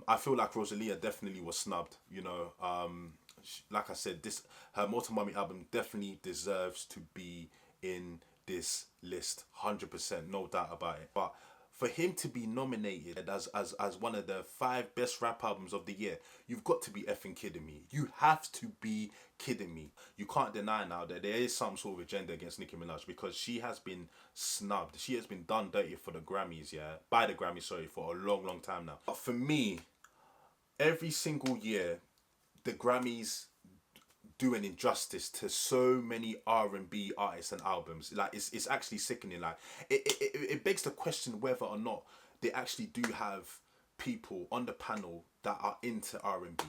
I feel like Rosalia definitely was snubbed. You know, like I said, this her Motomami album definitely deserves to be in this list, 100%, no doubt about it. But for him to be nominated as one of the 5 best rap albums of the year, you've got to be effing kidding me. You have to be kidding me. You can't deny now that there is some sort of agenda against Nicki Minaj because she has been snubbed. She has been done dirty for the Grammys, yeah, by the Grammys, sorry, for a long, long time now. But for me, every single year, the Grammys do an injustice to so many R&B artists and albums. Like it's actually sickening. Like it begs the question whether or not they actually do have people on the panel that are into R&B.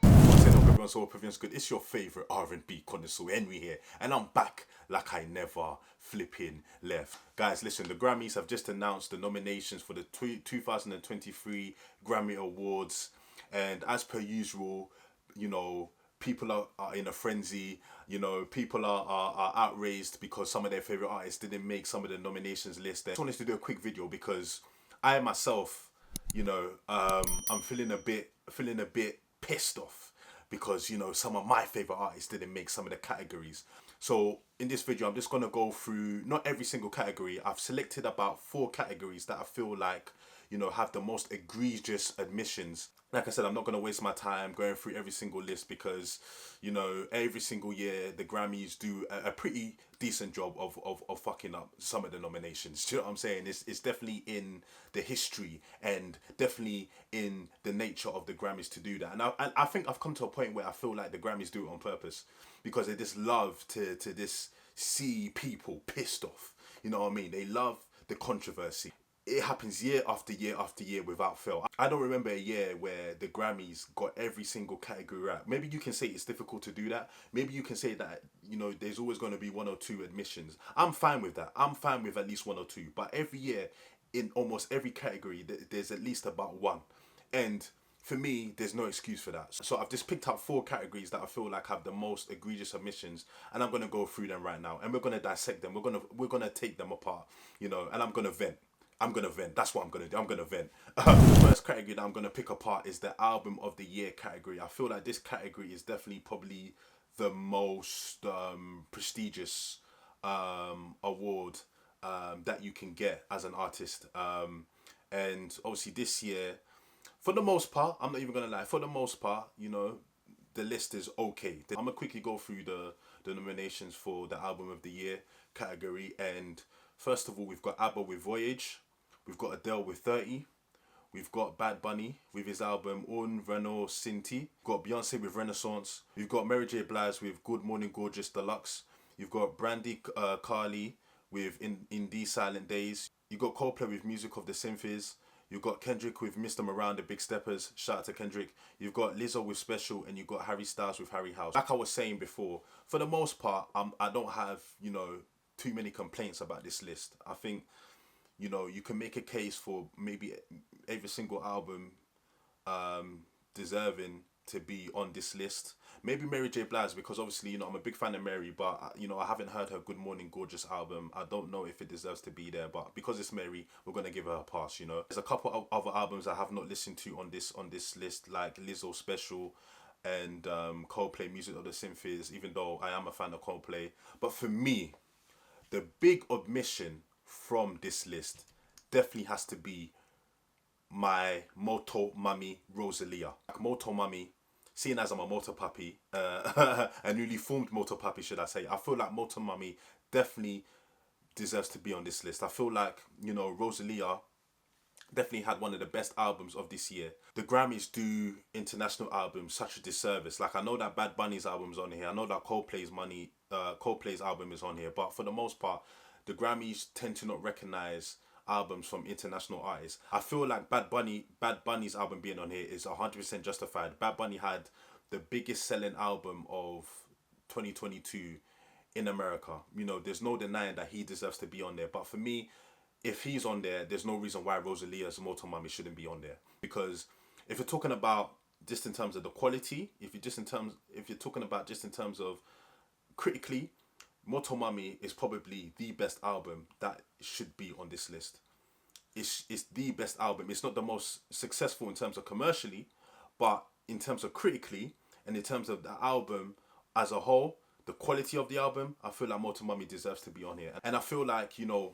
Everyone's all everyone's good. It's your favorite R&B connoisseur Henry here, and I'm back like I never flipping left. Guys, listen, the Grammys have just announced the nominations for the 2023 Grammy Awards. And as per usual, you know, people are in a frenzy. You know, people are outraged because some of their favorite artists didn't make some of the nominations list. I just wanted to do a quick video because I myself, you know, I'm feeling a bit pissed off because, you know, some of my favorite artists didn't make some of the categories. So in this video, I'm just going to go through not every single category. I've selected about 4 categories that I feel like, you know, have the most egregious admissions. Like I said, I'm not going to waste my time going through every single list because, you know, every single year the Grammys do a pretty decent job of fucking up some of the nominations. Do you know what I'm saying? It's definitely in the history and definitely in the nature of the Grammys to do that. And I think I've come to a point where I feel like the Grammys do it on purpose because they just love to just see people pissed off. You know what I mean? They love the controversy. It happens year after year after year without fail. I don't remember a year where the Grammys got every single category right. Maybe you can say it's difficult to do that. Maybe you can say that, you know, there's always going to be 1 or 2 admissions. I'm fine with that. I'm fine with at least 1 or 2. But every year, in almost every category, there's at least about 1. And for me, there's no excuse for that. So I've just picked up 4 categories that I feel like have the most egregious omissions, and I'm gonna go through them right now, and we're gonna dissect them. We're gonna take them apart, you know, and I'm gonna vent. That's what I'm gonna do. I'm gonna vent. The first category that I'm gonna pick apart is the album of the year category. I feel like this category is definitely probably the most prestigious award that you can get as an artist. And obviously this year, for the most part, I'm not even gonna lie. For the most part, you know, the list is okay. I'm gonna quickly go through the nominations for the album of the year category. And first of all, we've got ABBA with Voyage. We've got Adele with 30. We've got Bad Bunny with his album Un Reno Sinti. We've got Beyonce with Renaissance. We've got Mary J. Blige with Good Morning Gorgeous Deluxe. You've got Brandy Carly with In These Silent Days. You've got Coldplay with Music of the Symphonies. You've got Kendrick with Mr. Miranda, Big Steppers. Shout out to Kendrick. You've got Lizzo with Special, and you've got Harry Styles with Harry House. Like I was saying before, for the most part, I don't have, you know, too many complaints about this list. I think, you know, you can make a case for maybe every single album deserving to be on this list. Maybe Mary J. Blige, because obviously, you know, I'm a big fan of Mary, but, you know, I haven't heard her Good Morning Gorgeous album. I don't know if it deserves to be there, but because it's Mary, we're going to give her a pass, you know. There's a couple of other albums I have not listened to on this list, like Lizzo Special and Coldplay Music of the Symphonies, even though I am a fan of Coldplay. But for me, the big omission from this list definitely has to be my Moto Mami Rosalia. Like Moto Mami, seeing as I'm a motor puppy, a newly formed motor puppy, should I say, I feel like Moto Mami definitely deserves to be on this list. I feel like, you know, Rosalia definitely had one of the best albums of this year. The Grammys do international albums such a disservice. Like, I know that Bad Bunny's album's on here. I know that Coldplay's album is on here. But for the most part, the Grammys tend to not recognize albums from international artists. I feel like Bad Bunny's album being on here is 100% justified. Bad Bunny had the biggest selling album of 2022 in America. You know, there's no denying that he deserves to be on there. But for me, if he's on there, there's no reason why Rosalia's Moto Mami shouldn't be on there. Because if you're talking about just in terms of the quality, if you're talking about just in terms of critically, Moto Mami is probably the best album that should be on this list. it's the best album. It's not the most successful in terms of commercially, but in terms of critically and in terms of the album as a whole, the quality of the album, I feel like Motor Mummy deserves to be on here. And I feel like, you know,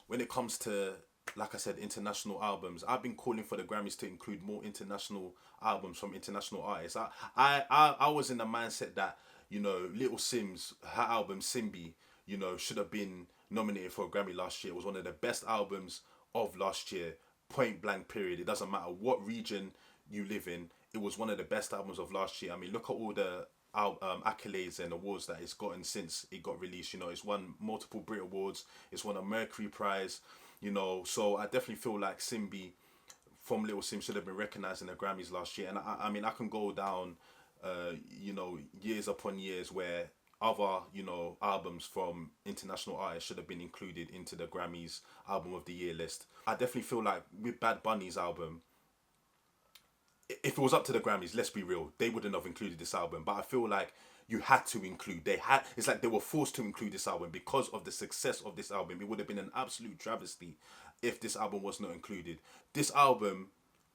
when it comes to, like I said, international albums, I've been calling for the Grammys to include more international albums from international artists. I was in the mindset that, you know, Little Simz, her album Simbi, you know, should have been nominated for a Grammy last year. It was one of the best albums of last year, point blank period. It doesn't matter what region you live in. It was one of the best albums of last year. I mean, look at all the accolades and awards that it's gotten since it got released. You know, it's won multiple Brit Awards. It's won a Mercury Prize. You know, so I definitely feel like Simbi from Little Sim should have been recognised in the Grammys last year. And I mean, I can go down, you know, years upon years where other, you know, albums from international artists should have been included into the Grammys Album of the Year list. I definitely feel like with Bad Bunny's album, if it was up to the Grammys, let's be real, they wouldn't have included this album. But I feel like you had to include. It's like they were forced to include this album because of the success of this album. It would have been an absolute travesty if this album was not included. This album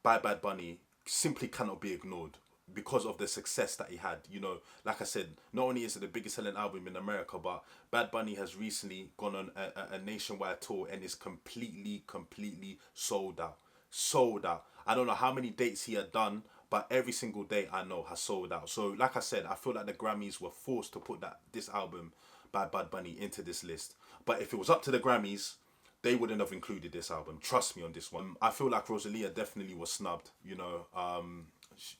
by Bad Bunny simply cannot be ignored because of the success that he had. You know, like I said, not only is it the biggest selling album in America, but Bad Bunny has recently gone on a nationwide tour and is completely sold out. Sold out. I don't know how many dates he had done, but every single date I know has sold out. So like I said, I feel like the Grammys were forced to put this album by Bad Bunny into this list. But if it was up to the Grammys, they wouldn't have included this album. Trust me on this one. I feel like Rosalia definitely was snubbed. You know,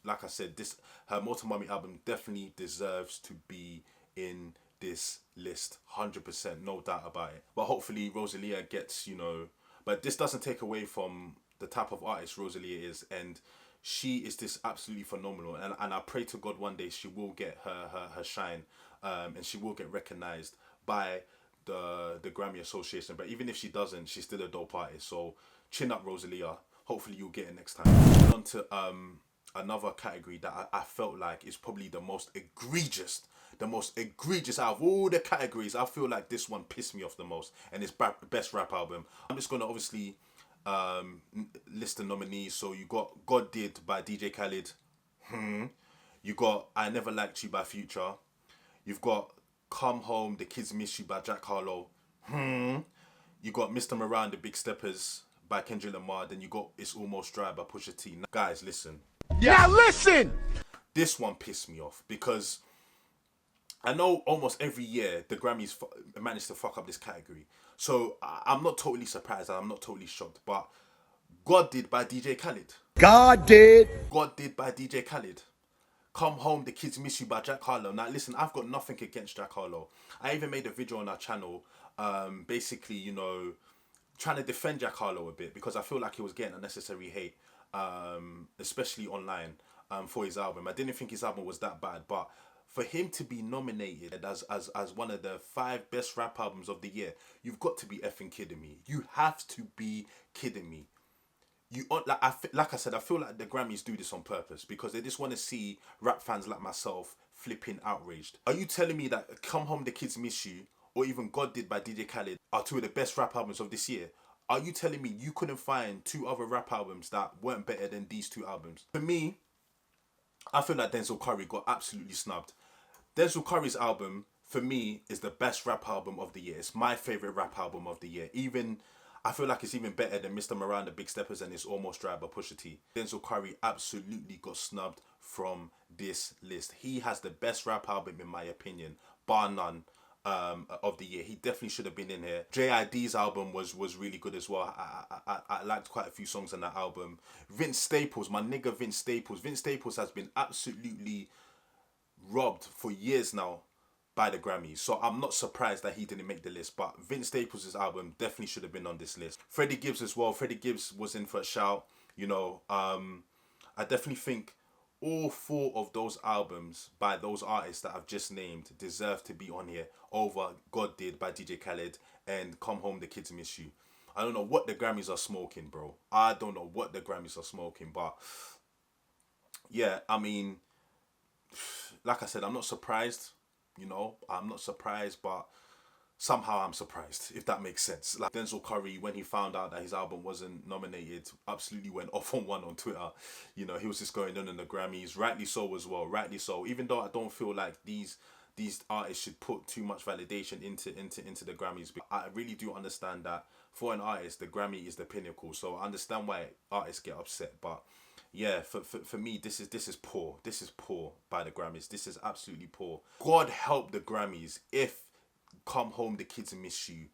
like I said, her Motor Mummy album definitely deserves to be in this list. 100%, no doubt about it. But hopefully Rosalia gets, you know, but this doesn't take away from the type of artist Rosalia is, and she is this absolutely phenomenal, and I pray to God one day she will get her shine, and she will get recognized by the Grammy Association. But even if she doesn't, she's still a dope artist. So chin up, Rosalia. Hopefully you'll get it next time. Moving on to another category that I felt like is probably the most egregious out of all the categories. I feel like this one pissed me off the most, and it's best rap album. I'm just gonna obviously list the nominees. So you got God Did by DJ Khaled. You got I Never Liked You by Future. You've got Come Home, The Kids Miss You by Jack Harlow. You got Mr. Miranda, Big Steppers by Kendrick Lamar. Then you got It's Almost Dry by Pusha T. Now, guys, listen. Now listen! This one pissed me off because I know almost every year the Grammys manage to fuck up this category. So I'm not totally surprised and I'm not totally shocked. But God Did by DJ Khaled. God Did. God Did by DJ Khaled. Come Home, The Kids Miss You by Jack Harlow. Now listen, I've got nothing against Jack Harlow. I even made a video on our channel, basically, you know, trying to defend Jack Harlow a bit because I feel like he was getting unnecessary hate, especially online, for his album. I didn't think his album was that bad, but for him to be nominated as one of the 5 best rap albums of the year, you've got to be effing kidding me. You have to be kidding me. Like I said, I feel like the Grammys do this on purpose because they just want to see rap fans like myself flipping outraged. Are you telling me that Come Home, The Kids Miss You, or even God Did by DJ Khaled are 2 of the best rap albums of this year? Are you telling me you couldn't find 2 other rap albums that weren't better than these 2 albums? For me, I feel like Denzel Curry got absolutely snubbed. Denzel Curry's album, for me, is the best rap album of the year. It's my favourite rap album of the year. I feel like it's even better than Mr. Miranda, Big Steppers, and It's Almost Dry by Pusha T. Denzel Curry absolutely got snubbed from this list. He has the best rap album, in my opinion, bar none, of the year. He definitely should have been in here. JID's album was really good as well. I liked quite a few songs on that album. Vince Staples, my nigga Vince Staples. Vince Staples has been absolutely robbed for years now by the Grammys, so I'm not surprised that he didn't make the list. But Vince Staples' album definitely should have been on this list. Freddie Gibbs as well. Freddie Gibbs was in for a shout. You know, I definitely think all 4 of those albums by those artists that I've just named deserve to be on here over God Did by DJ Khaled and Come Home, The Kids Miss You. I don't know what the Grammys are smoking, bro. I don't know what the Grammys are smoking, but yeah, I mean, like I said, I'm not surprised. You know, I'm not surprised, but somehow I'm surprised, if that makes sense. Like Denzel Curry, when he found out that his album wasn't nominated, absolutely went off on one on Twitter. You know, he was just going on in the Grammys, rightly so as well, rightly so. Even though I don't feel like these artists should put too much validation into the Grammys, but I really do understand that for an artist, the Grammy is the pinnacle. So I understand why artists get upset, but yeah, for me, this is poor. This is poor by the Grammys. This is absolutely poor. God help the Grammys if Come Home the Kids Miss You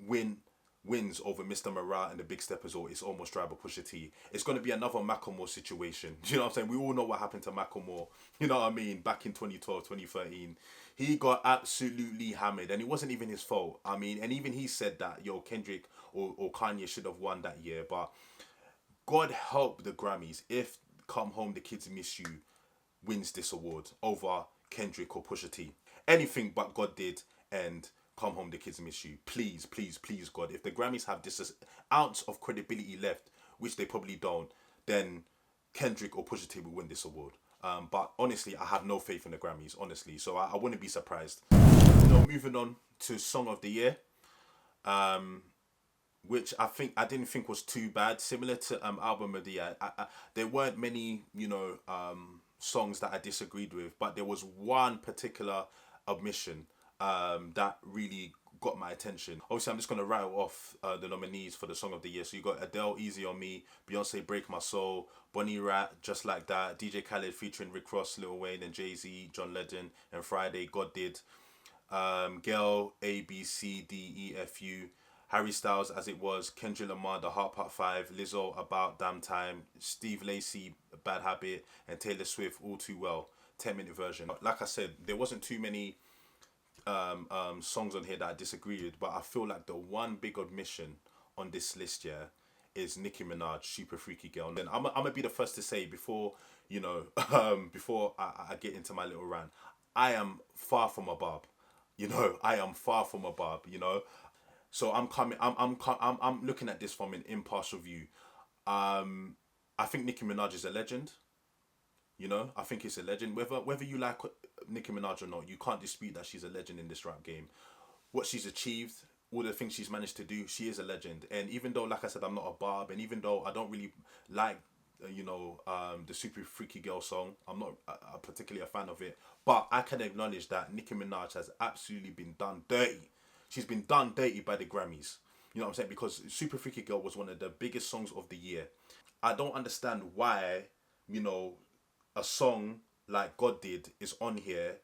wins over Mr. Morale and the Big Steppers, or It's Almost Dry by Pusha T. It's going to be another Macklemore situation. Do you know what I'm saying? We all know what happened to Macklemore, you know what I mean, back in 2012, 2013. He got absolutely hammered, and it wasn't even his fault. I mean, and even he said that, yo, Kendrick or Kanye should have won that year. But God help the Grammys if Come Home the Kids Miss You wins this award over Kendrick or Pusha T. Anything but God did, and Come Home the Kids Miss You. Please, please, please, God. If the Grammys have this ounce of credibility left, which they probably don't, then Kendrick or Pusha T will win this award. But honestly, I have no faith in the Grammys, honestly. So I wouldn't be surprised. You know, moving on to Song of the Year, which I didn't think was too bad. Similar to Album of the Year, there weren't many, you know, songs that I disagreed with, but there was one particular admission that really got my attention. Obviously, I'm just going to rattle off the nominees for the Song of the Year. So you got Adele, Easy on Me, Beyonce, Break My Soul, Bonnie Raitt, Just Like That, DJ Khaled featuring Rick Ross, Lil Wayne and Jay-Z, John Legend, and Friday, God Did, Girl, A, B, C, D, E, F, U, Harry Styles, As It Was, Kendrick Lamar, The Heart Part 5, Lizzo, About Damn Time, Steve Lacy, Bad Habit, and Taylor Swift, All Too Well, 10-minute version. Like I said, there wasn't too many songs on here that I disagree with, but I feel like the one big admission on this list, yeah, is Nicki Minaj, Super Freaky Girl. And then I'm gonna be the first to say, before you know, before I get into my little rant, I am far from a barb. You know, I am far from a barb. You know, so I'm looking at this from an impartial view. I think Nicki Minaj is a legend. You know, I think it's a legend. Whether you like Nicki Minaj or not, you can't dispute that she's a legend in this rap game. What she's achieved, all the things she's managed to do, she is a legend. And even though, like I said, I'm not a barb, and even though I don't really like, the Super Freaky Girl song, I'm not particularly a fan of it, but I can acknowledge that Nicki Minaj has absolutely been done dirty. She's been done dirty by the Grammys. You know what I'm saying? Because Super Freaky Girl was one of the biggest songs of the year. I don't understand why, you know, a song like God Did is on here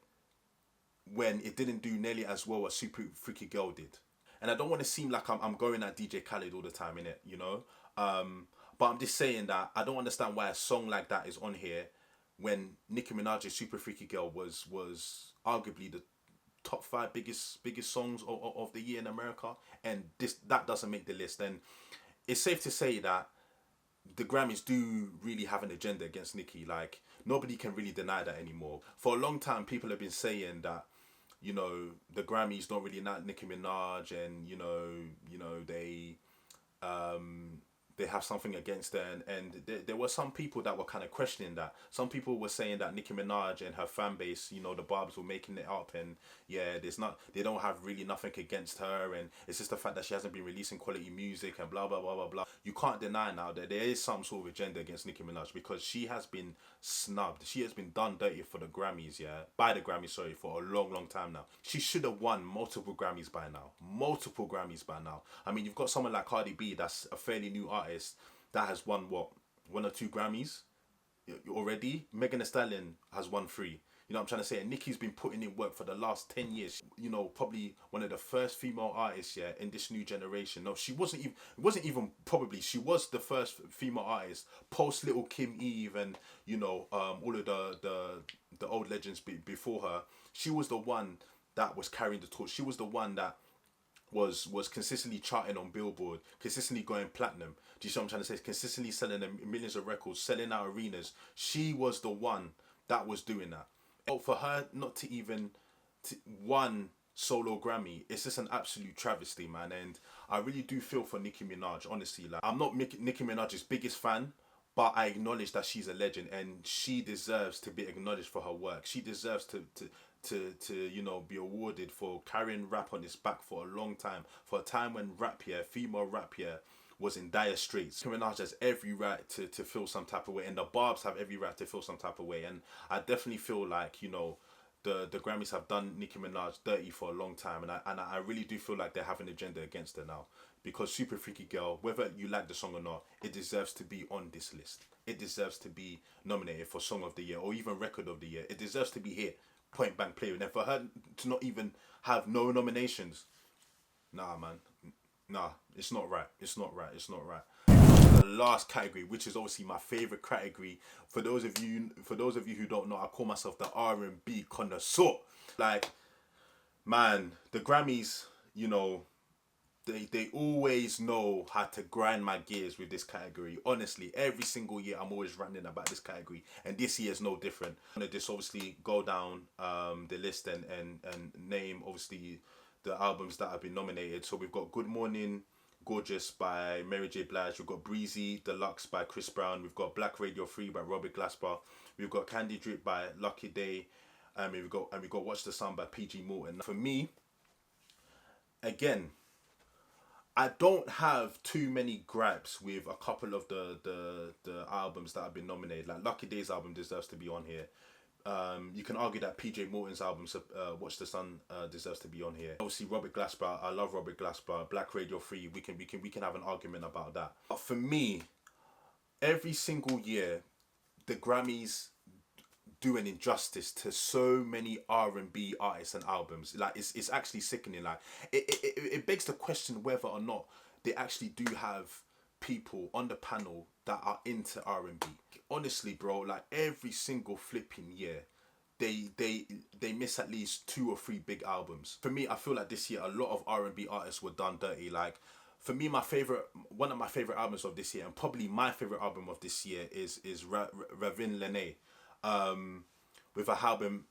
when it didn't do nearly as well as Super Freaky Girl did. And I don't want to seem like I'm going at DJ Khaled all the time, innit, you know? But I'm just saying that I don't understand why a song like that is on here when Nicki Minaj's Super Freaky Girl was arguably the top 5 biggest songs of the year in America, and that doesn't make the list. And it's safe to say that the Grammys do really have an agenda against Nicki. Like, nobody can really deny that anymore. For a long time, people have been saying that, you know, the Grammys don't really like Nicki Minaj, and you know they have something against her, and there were some people that were kind of questioning that. Some people were saying that Nicki Minaj and her fan base, you know, the Barbs, were making it up, and yeah, they don't have really nothing against her, and it's just the fact that she hasn't been releasing quality music and blah blah blah blah blah. You can't deny now that there is some sort of agenda against Nicki Minaj, because she has been snubbed. She has been done dirty for the Grammys, by the Grammys, sorry, for a long time now. She should have won multiple Grammys by now. I mean, you've got someone like Cardi B, that's a fairly new artist, that has won what, 1 or 2 Grammys already. Megan Thee Stallion has won 3. You know what I'm trying to say? And Nicki's been putting in work for the last 10 years. You know, probably one of the first female artists, in this new generation. No, she wasn't even probably, she was the first female artist post Little Kim Eve and, you know, all of the old legends before her. She was the one that was carrying the torch. She was the one that was consistently charting on Billboard, consistently going platinum. Do you see what I'm trying to say? Consistently selling them millions of records, selling out arenas. She was the one that was doing that. For her not to even one solo Grammy, it's just an absolute travesty, man. And I really do feel for Nicki Minaj, honestly. Like, I'm not Nicki Minaj's biggest fan, but I acknowledge that she's a legend, and she deserves to be acknowledged for her work. She deserves to to you know, be awarded for carrying rap on his back for a long time, for a time when rap here, female rap here, was in dire straits. Nicki Minaj has every right to feel some type of way, and the Barbs have every right to feel some type of way. And I definitely feel like, you know, the Grammys have done Nicki Minaj dirty for a long time, and I really do feel like they have an agenda against her now, because Super Freaky Girl, whether you like the song or not, it deserves to be on this list. It deserves to be nominated for Song of the Year or even Record of the Year. It deserves to be here, point blank period. And for her to not even have no nominations, nah, man, nah, it's not right. It's not right. It's not right. The last category, which is obviously my favorite category. For those of you who don't know, I call myself the R&B connoisseur. Like, man, the Grammys, you know, they always know how to grind my gears with this category. Honestly, every single year I'm always ranting about this category, and this year is no different. I'm gonna just obviously go down the list and name obviously the albums that have been nominated. So we've got Good Morning Gorgeous by Mary J. Blige. We've got Breezy Deluxe by Chris Brown. We've got Black Radio Free by Robert Glasper. We've got Candy Drip by Lucky Day. And we've got Watch the Sun by PG Morton. For me, again, I don't have too many gripes with a couple of the albums that have been nominated. Like Lucky Day's album deserves to be on here. You can argue that PJ Morton's album, Watch the Sun, deserves to be on here. Obviously, Robert Glasper, I love Robert Glasper. Black Radio Free, we can have an argument about that. But for me, every single year, the Grammys do an injustice to so many R&B artists and albums. Like, it's actually sickening. Like, it begs the question whether or not they actually do have people on the panel that are into R&B. Honestly, bro, like every single flipping year, they miss at least 2 or 3 big albums. For me, I feel like this year a lot of R&B artists were done dirty. Like, for me, one of my favorite albums of this year, and probably my favorite album of this year, is Ravin Lene, with a album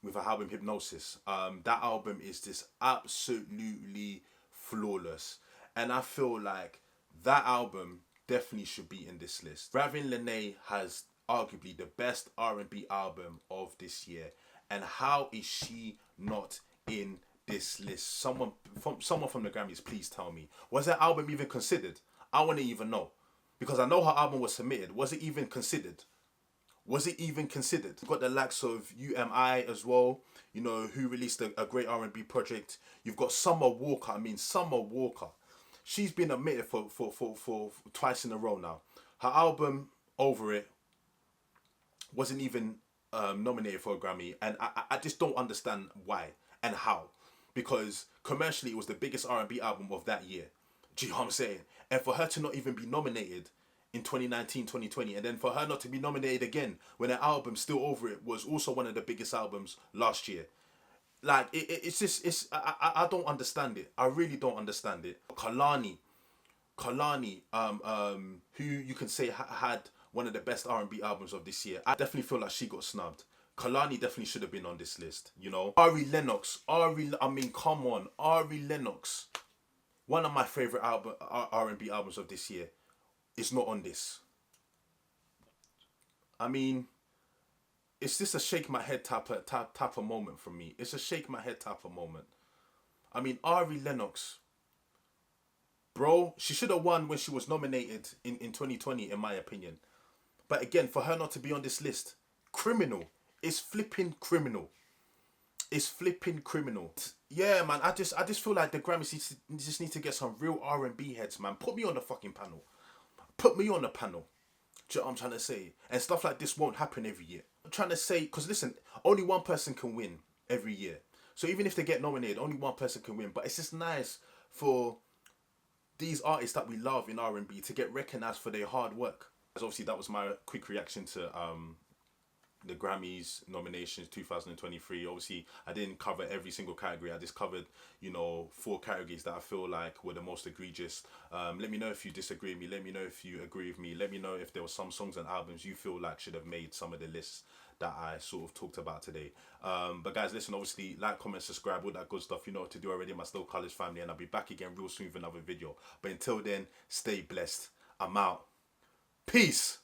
Hypnosis. That album is just absolutely flawless, and I feel like that album definitely should be in this list. Ravin Lene has arguably the best R&B album of this year, and how is she not in this list? Someone from the Grammys, please tell me. Was that album even considered? I want to even know, because I know her album was submitted. Was it even considered? Was it even considered? You've got the likes of UMI as well, you know, who released a great R&B project. You've got Summer Walker. I mean, Summer Walker, she's been admitted for twice in a row now. Her album Over It wasn't even nominated for a Grammy, and I just don't understand why and how, because commercially it was the biggest R&B album of that year. Do you know what I'm saying? And for her to not even be nominated in 2019, 2020, and then for her not to be nominated again when her album Still Over It was also one of the biggest albums last year. Like, I don't understand it. I really don't understand it. Kalani, who you can say had one of the best R&B albums of this year. I definitely feel like she got snubbed. Kalani definitely should have been on this list, you know. Ari Lennox, I mean, come on, Ari Lennox, one of my favorite R&B albums of this year, is not on this. I mean, it's just a shake my head type of moment for me. It's a shake my head type of moment. I mean, Ari Lennox, bro, she should have won when she was nominated in 2020, in my opinion. But again, for her not to be on this list, criminal. It's flipping criminal. It's flipping criminal. Yeah, man, I just feel like the Grammys just need to get some real R&B heads, man. Put me on the fucking panel. Put me on the panel. Do you know what I'm trying to say? And stuff like this won't happen every year. I'm trying to say, because listen, only one person can win every year. So even if they get nominated, only one person can win. But it's just nice for these artists that we love in R&B to get recognised for their hard work. Obviously, that was my quick reaction to the Grammys nominations 2023. Obviously, I didn't cover every single category. I just covered, you know, 4 categories that I feel like were the most egregious. Let me know if you disagree with me. Let me know if you agree with me. Let me know if there were some songs and albums you feel like should have made some of the lists that I sort of talked about today. But guys, listen, obviously, like, comment, subscribe, all that good stuff. You know what to do already, my Slow College family, and I'll be back again real soon with another video. But until then, stay blessed. I'm out. Peace.